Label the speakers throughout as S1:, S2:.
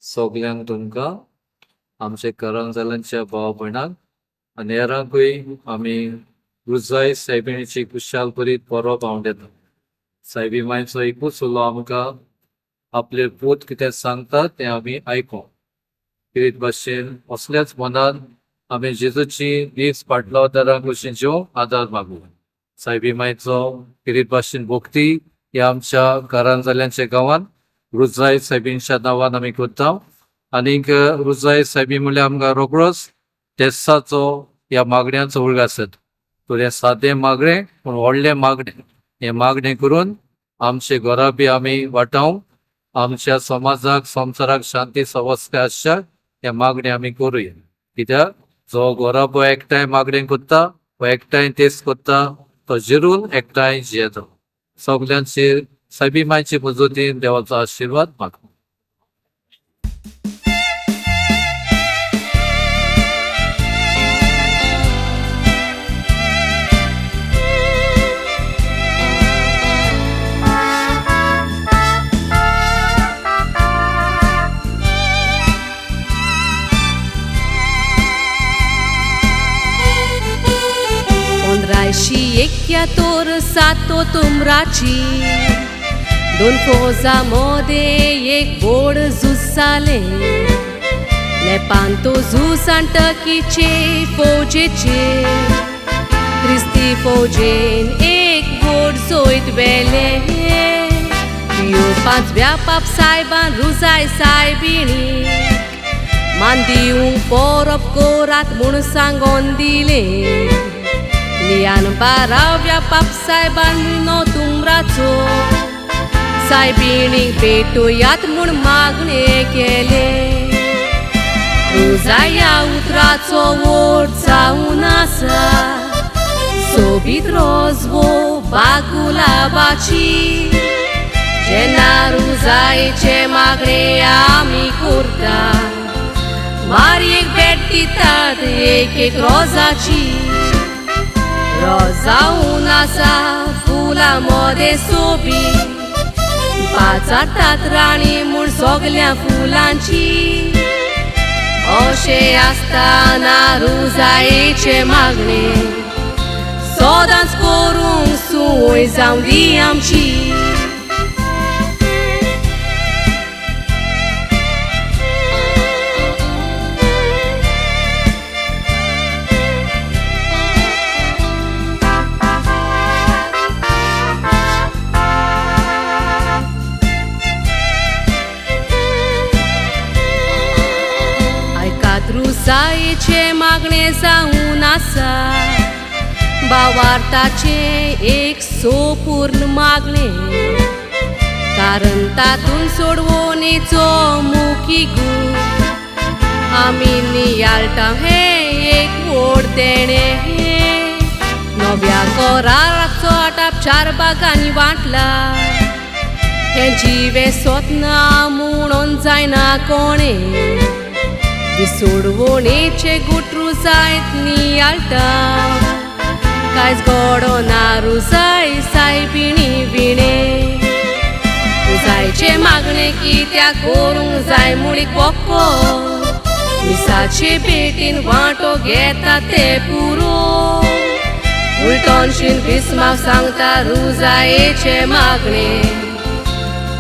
S1: सगल्यांक तुमकां आमचे करंजालांच्या भाव भयणांक आनी हेरांकूय आमी रुजाय सायबिणीची खुशाल बरी परब हांव देता. सायबी मायचो एकूच उलो आमकां आपले पूत कितें सांगता तें आमी आयको. कितें भाशेन असल्याच मनान आमी जेजूची दीस फाटलो तरा कुशीन जेवंक आदार मागू. सायबी मायचो कितें भाशेन भोक्ती हे आमच्या करंजाल्यांच्या गांवांत रुजाय सायबींच्या नांवान आमी करता. आनीक रुजाय सायबी म्हणल्यार आमकां रोखडोच तेसाचो ह्या मागण्यांचो उल्ग आसत. तर हें सादें मागणें पूण व्हडलें मागणें. हें मागणें करून आमचे घरा बी आमी वाटावंक आमच्या समाजाक संवसाराक शांती संवस्था आसच्या हें मागणें आमी करूया. कित्याक जो घोराबो एकठांय मागणें करता वा एकठांय तेस करता तो जरून एकठांय जियेता. सगल्यांचेर सायबी मायचे मजतीन देवाचो आशिर्वाद मागता.
S2: Ondraishi ekyator sato tumraची दोन फौजांमध्ये एक बोड झूज जाले. लेपांतो झूज टर्कीचे फौजेचे क्रिस्ती फौजेन एक बोड चोयत व्हेले. ह्यो पांचव्या पाप सायबान रुजाय सायबिणी मान दिवंक परब कोरात म्हूण सांगोन दिले. लियान 12व्या पाप सायबान विनो तुमराचो सायबिणीक भेटुयात म्हूण मागणें केले. रुजाय ह्या उतराचो वोट जावन आसा सोबीत रोजवो बागुलाबाची. जेन्ना रुजायेचे मागणें आमी करता मारयेक भेट दितात एक एक रोजाची. रोज जावन आसा फुलां मोदें सोबीत पाचारतात राणी म्हूण सगल्या फुलांची. अशें आसतना रुजायेचे मागणें सदांच करूंक सूय जावं दी आमची. रुजायेचे मागणें जावन आसा भावार्थाचे एक सोपूर्ण मागणें. कारण तातूंत सोडवणेचो मुखी गूण आमी नियाळटा हें एक व्हड देणें. नव्या कराराचो आटाप 4 भागांनी वांटला. हें जिवें सोदना म्हणून जायना कोणें. सोडवणेचे गुट रुजायत नियाळटा कांयच घडो ना रुजाय सायबिणी विणे. रुजायचे मागणें कित्याक करूंक जाय मुळीक बक्को मिसाचे भेटीन वांटो घेता ते पुरो. उलटोनशीन भिस्माक सांगता रुजायेचे मागणें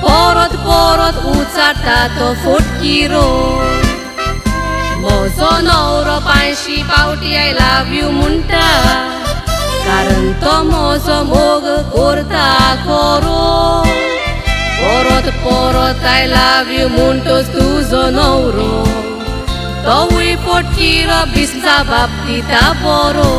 S2: परत परत उचारता तो फोटकिरो. म्हजो नवरो 500 पावटी आय लव यू म्हणटा कारण तो म्हजो मोग करता खरो. परत परत आय लव यू म्हणटोच तुजो नवरो तोवूय फोटकिरो भिस्मा बाब दिता बरो.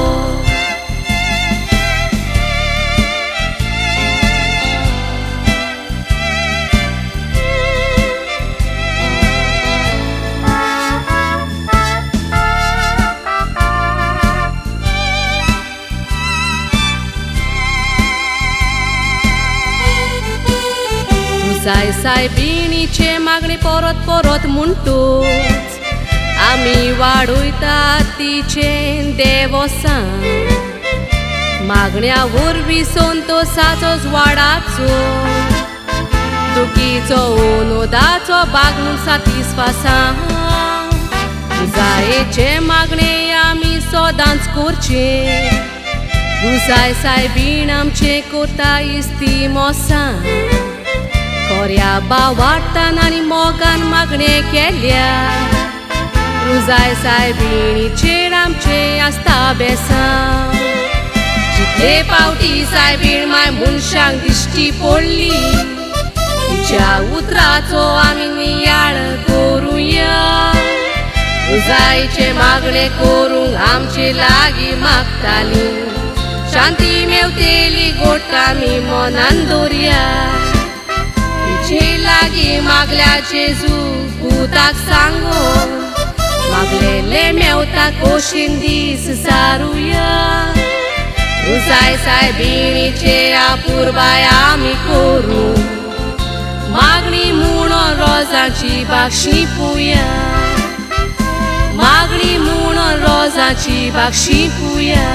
S2: रुजाय सायबिणीचे मागणें परत परत म्हणटूच आमी वाडयतात तिचें देवोसान. मागण्या वरवीं संतोसाचो वाडाचो Drugico unudaco bagnum satisfação Zaece magneia mi so dan scurce Ruzai sai binam ce curta istimosa Korea bawarta nani mogan magne kelia Ruzai sai bini ceram ce asta besam Jitle pauti sai bin mai munshang dishti polli Ticia utraco amini iar coruia Ruzaice magne corung amce lagi magtali Shanti meu teli gota mi monandoria Tice lagi maglea Jesu putak sango Maglele meu ta coșindis saruia Ruzai sai bini ce apurbaia mi corung Magni muno roza ci bakshi puia Magni muno roza ci bakshi puia